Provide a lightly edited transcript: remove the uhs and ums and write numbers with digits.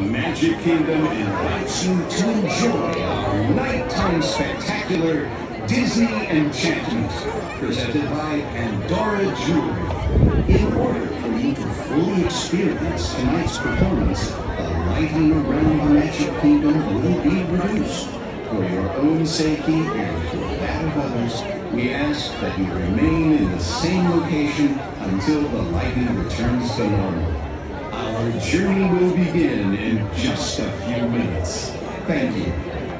Magic Kingdom invites you to enjoy our nighttime spectacular Disney Enchantment, presented by Pandora Jewelry. In order for you to fully experience tonight's performance, the lighting around the Magic Kingdom will be reduced. For your own safety and for that of others, we ask that you remain in the same location until the lighting returns to normal. Our journey will begin in just a few minutes. Thank you.